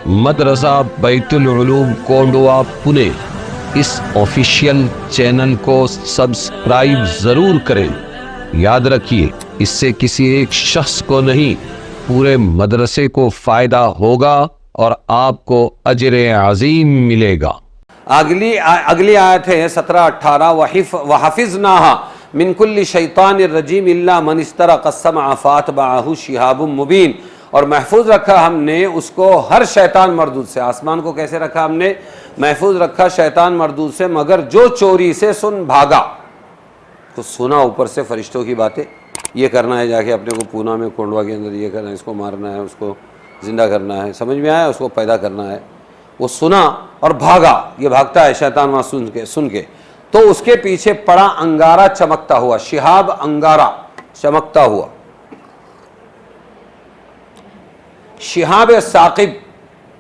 مدرسہ بیت العلوم کونڈوا پونے اس official channel کو سبسکرائب ضرور کریں۔ یاد رکھیے، اس سے کسی ایک شخص کو نہیں، پورے مدرسے کو فائدہ ہوگا اور آپ کو اجر عظیم ملے گا۔ اگلی آیت ہے 17-18، وَحَفِظْنَاهَا مِن كُلِّ شَيْطَانٍ رَجِيمٍ إِلَّا مَنِ اسْتَرَقَ السَّمْعَ فَأَتْبَعَهُ شِهَابٌ مُبِينٌ، اور محفوظ رکھا ہم نے اس کو ہر شیطان مردود سے۔ آسمان کو کیسے رکھا ہم نے؟ محفوظ رکھا شیطان مردود سے، مگر جو چوری سے سن بھاگا۔ تو سنا اوپر سے فرشتوں کی باتیں، یہ کرنا ہے، جا کے اپنے کو پونا میں کونڈوا کے اندر یہ کرنا ہے، اس کو مارنا ہے، اس کو زندہ کرنا ہے، سمجھ میں آیا؟ اس کو پیدا کرنا ہے۔ وہ سنا اور بھاگا، یہ بھاگتا ہے شیطان وہاں سن کے، تو اس کے پیچھے پڑا انگارہ چمکتا ہوا، شہاب انگارہ چمکتا ہوا، شہاب ثاقب۔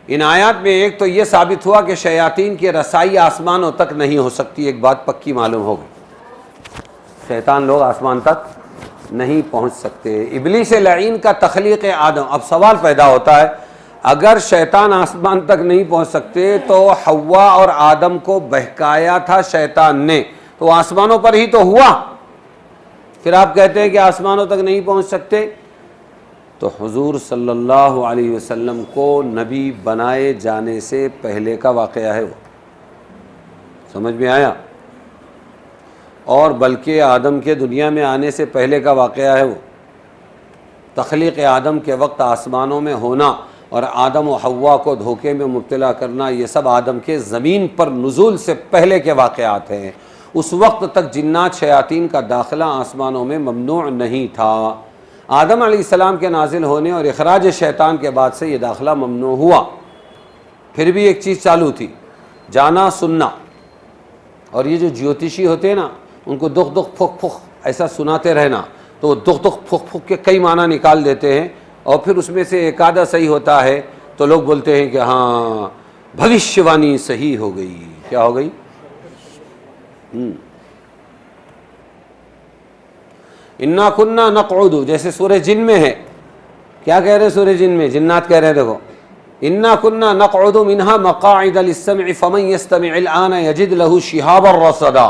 ان آیات میں ایک تو یہ ثابت ہوا کہ شیاطین کی رسائی آسمانوں تک نہیں ہو سکتی، ایک بات پکی معلوم ہو گئی، شیطان لوگ آسمان تک نہیں پہنچ سکتے۔ ابلیس لعین کا تخلیق آدم۔ اب سوال پیدا ہوتا ہے، اگر شیطان آسمان تک نہیں پہنچ سکتے تو حوا اور آدم کو بہکایا تھا شیطان نے، تو آسمانوں پر ہی تو ہوا، پھر آپ کہتے ہیں کہ آسمانوں تک نہیں پہنچ سکتے؟ تو حضور صلی اللہ علیہ وسلم کو نبی بنائے جانے سے پہلے کا واقعہ ہے وہ، سمجھ میں آیا؟ اور بلکہ آدم کے دنیا میں آنے سے پہلے کا واقعہ ہے وہ۔ تخلیق آدم کے وقت آسمانوں میں ہونا اور آدم و حوا کو دھوکے میں مبتلا کرنا، یہ سب آدم کے زمین پر نزول سے پہلے کے واقعات ہیں۔ اس وقت تک جنات شیاطین کا داخلہ آسمانوں میں ممنوع نہیں تھا۔ آدم علیہ السلام کے نازل ہونے اور اخراج شیطان کے بعد سے یہ داخلہ ممنوع ہوا۔ پھر بھی ایک چیز چالو تھی، جانا سننا، اور یہ جو جیوتشی ہوتے ہیں نا، ان کو دکھ دکھ پھک پھک ایسا سناتے رہنا، تو دکھ دکھ پھک پھک کے کئی معنی نکال دیتے ہیں، اور پھر اس میں سے ایک آدھا صحیح ہوتا ہے تو لوگ بولتے ہیں کہ ہاں بھوشیہ وانی صحیح ہو گئی۔ کیا ہو گئی؟ انا کننا نقعد، جیسے سورہ جن میں ہے، کیا کہہ رہے سورہ جن میں؟ جنات کہہ رہے ہیں، دیکھو انا کننا نقعد منها مقاعد للسمع فمن يستمع الان يجد له شهابا رصدا۔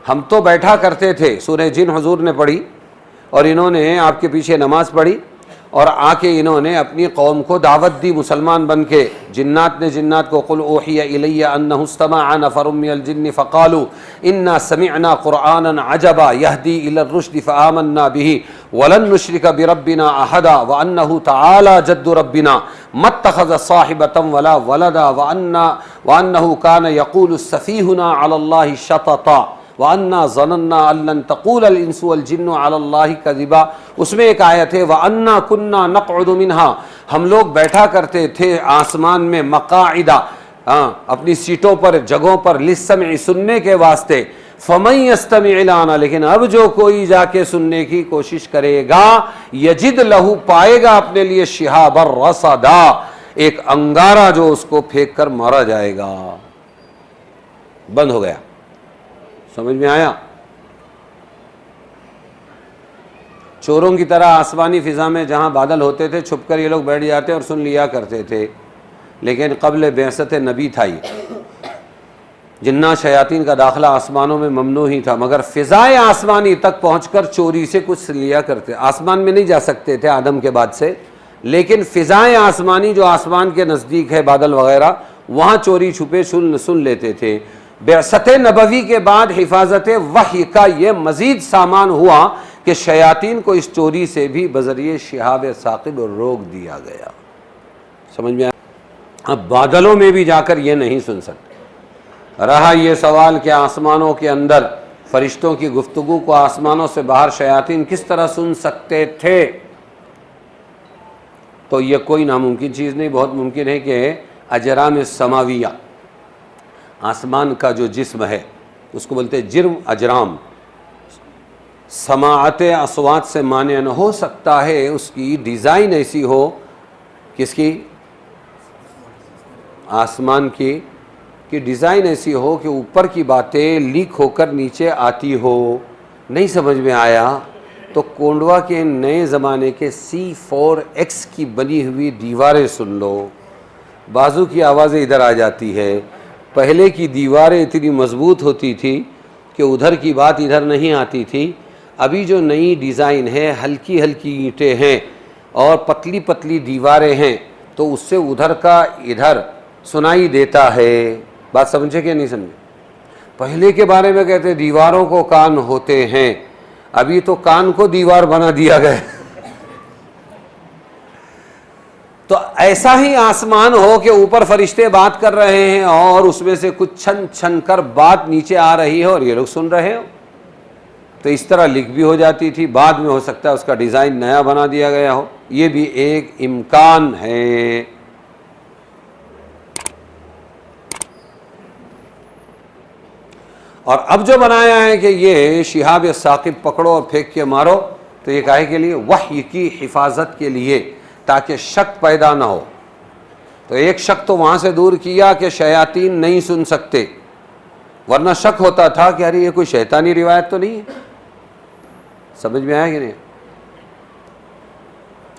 ہم تو بیٹھا کرتے تھے، سورہ جن حضور نے پڑھی اور انہوں نے آپ کے پیچھے نماز پڑھی، اور آ کے انہوں نے اپنی قوم کو دعوت دی مسلمان بن کے۔ جنات نے جنات کو قل اوحی الی انہ استمع نفر من الجن فقالوا انا سمعنا قرآنا عجبا یہدی الی الرشد فآمنا به ولن نشرک بربنا احدا وانہ تعالی جد ربنا ما اتخذ صاحبۃ ولا ولدا وانہ کان یقول سفیہنا علی اللہ شططا وَأَنَّا ظَنَنَّا أَن لَّن تَقُولَ الْإِنسُ وَالْجِنُّ عَلَى اللَّهِ كَذِبًا۔ اس میں ایک آیت ہے وَأَنَّا كُنَّا نَقْعُدُ مِنْهَا، ہم لوگ بیٹھا کرتے تھے آسمان میں مقاعدہ، اپنی سیٹوں پر، جگہوں پر، لِلسَّمْعِ سننے کے واسطے، فَمَن يَسْتَمِعِ الْآنَ، لیکن اب جو کوئی جا کے سننے کی کوشش کرے گا، یجد لہو، پائے گا اپنے لیے، شہاب الرصدا، ایک انگارہ جو اس کو پھینک کر مارا جائے گا۔ بند ہو گیا، سمجھ میں آیا؟ چوروں کی طرح آسمانی فضا میں جہاں بادل ہوتے تھے، چھپ کر یہ لوگ بیٹھ جاتے اور سن لیا کرتے تھے، لیکن قبل بعثت نبی تھا یہ، جنات شیاطین کا داخلہ آسمانوں میں ممنوع ہی تھا، مگر فضائے آسمانی تک پہنچ کر چوری سے کچھ لیا کرتے۔ آسمان میں نہیں جا سکتے تھے آدم کے بعد سے، لیکن فضائے آسمانی جو آسمان کے نزدیک ہے، بادل وغیرہ، وہاں چوری چھپے سن لیتے تھے۔ بعثت نبوی کے بعد حفاظت وحی کا یہ مزید سامان ہوا کہ شیاطین کو اس چوری سے بھی بذریعہ شہاب ثاقب روک دیا گیا۔ سمجھ میں آیا؟ اب بادلوں میں بھی جا کر یہ نہیں سن سکتے۔ رہا یہ سوال کہ آسمانوں کے اندر فرشتوں کی گفتگو کو آسمانوں سے باہر شیاطین کس طرح سن سکتے تھے، تو یہ کوئی ناممکن چیز نہیں، بہت ممکن ہے کہ اجرام سماویہ، آسمان کا جو جسم ہے اس کو بولتے ہیں جرم اجرام، سماعت اصوات سے مانع نہ ہو سکتا ہے، اس کی ڈیزائن ایسی ہو، کس کی؟ آسمان کی ڈیزائن ایسی ہو کہ اوپر کی باتیں لیک ہو کر نیچے آتی ہو۔ نہیں سمجھ میں آیا تو کونڈوا کے نئے زمانے کے C4X کی بنی ہوئی دیواریں سن لو، بازو کی آوازیں ادھر آ جاتی ہے. پہلے کی دیواریں اتنی مضبوط ہوتی تھی کہ ادھر کی بات ادھر نہیں آتی تھی. ابھی جو نئی ڈیزائن ہے ہلکی ہلکی اینٹیں ہیں اور پتلی پتلی دیواریں ہیں تو اس سے ادھر کا ادھر سنائی دیتا ہے. بات سمجھے کہ نہیں سمجھے؟ پہلے کے بارے میں کہتے دیواروں کو کان ہوتے ہیں, ابھی تو کان کو دیوار بنا دیا گیا. تو ایسا ہی آسمان ہو کہ اوپر فرشتے بات کر رہے ہیں اور اس میں سے کچھ چھن چھن کر بات نیچے آ رہی ہے اور یہ لوگ سن رہے ہو. تو اس طرح لکھ بھی ہو جاتی تھی, بعد میں ہو سکتا ہے اس کا ڈیزائن نیا بنا دیا گیا ہو, یہ بھی ایک امکان ہے. اور اب جو بنایا ہے کہ یہ شہاب ثاقب پکڑو اور پھینک کے مارو, تو یہ کاہے کے لیے؟ وحی کی حفاظت کے لیے, تاکہ شک پیدا نہ ہو. تو ایک شک تو وہاں سے دور کیا کہ شیاطین نہیں سن سکتے, ورنہ شک ہوتا تھا کہ ارے یہ کوئی شیطانی روایت تو نہیں ہے. سمجھ میں آیا کہ نہیں؟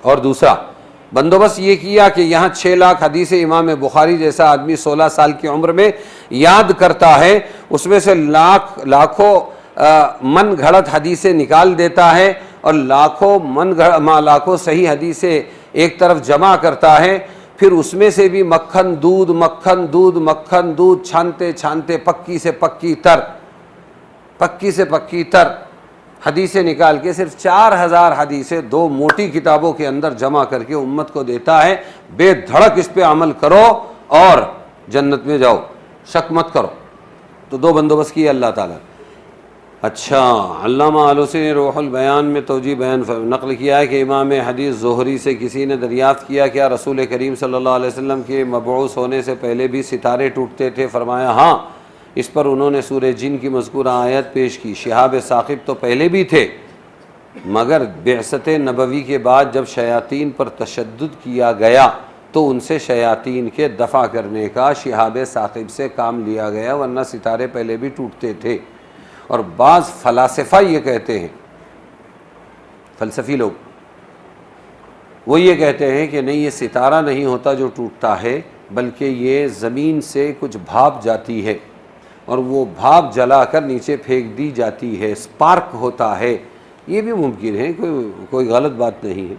اور دوسرا بندوبست یہ کیا کہ یہاں 6 لاکھ حدیث امام بخاری جیسا آدمی 16 سال کی عمر میں یاد کرتا ہے, اس میں سے لاکھوں من گھڑت حدیثیں نکال دیتا ہے اور لاکھوں صحیح حدیثیں ایک طرف جمع کرتا ہے. پھر اس میں سے بھی مکھن دودھ چھانتے چھانتے پکی سے پکی تر حدیثیں نکال کے صرف 4000 حدیثیں 2 موٹی کتابوں کے اندر جمع کر کے امت کو دیتا ہے. بے دھڑک اس پہ عمل کرو اور جنت میں جاؤ, شک مت کرو. تو 2 بندوبست کیے اللہ تعالیٰ. اچھا, علامہ آلوسی نے روح البیان میں توجیہ بیان نقل کیا ہے کہ امام حدیث زہری سے کسی نے دریافت کیا کیا رسول کریم صلی اللہ علیہ وسلم کے مبعوث ہونے سے پہلے بھی ستارے ٹوٹتے تھے؟ فرمایا ہاں. اس پر انہوں نے سورہ جن کی مذکورہ آیت پیش کی. شہاب ثاقب تو پہلے بھی تھے, مگر بعثت نبوی کے بعد جب شیاطین پر تشدد کیا گیا تو ان سے شیاطین کے دفع کرنے کا شہاب ثاقب سے کام لیا گیا, ورنہ ستارے پہلے بھی ٹوٹتے تھے. اور بعض فلاسفہ یہ کہتے ہیں, فلسفی لوگ وہ یہ کہتے ہیں کہ نہیں, یہ ستارہ نہیں ہوتا جو ٹوٹتا ہے, بلکہ یہ زمین سے کچھ بھاپ جاتی ہے اور وہ بھاپ جلا کر نیچے پھینک دی جاتی ہے, اسپارک ہوتا ہے. یہ بھی ممکن ہے, کوئی غلط بات نہیں ہے.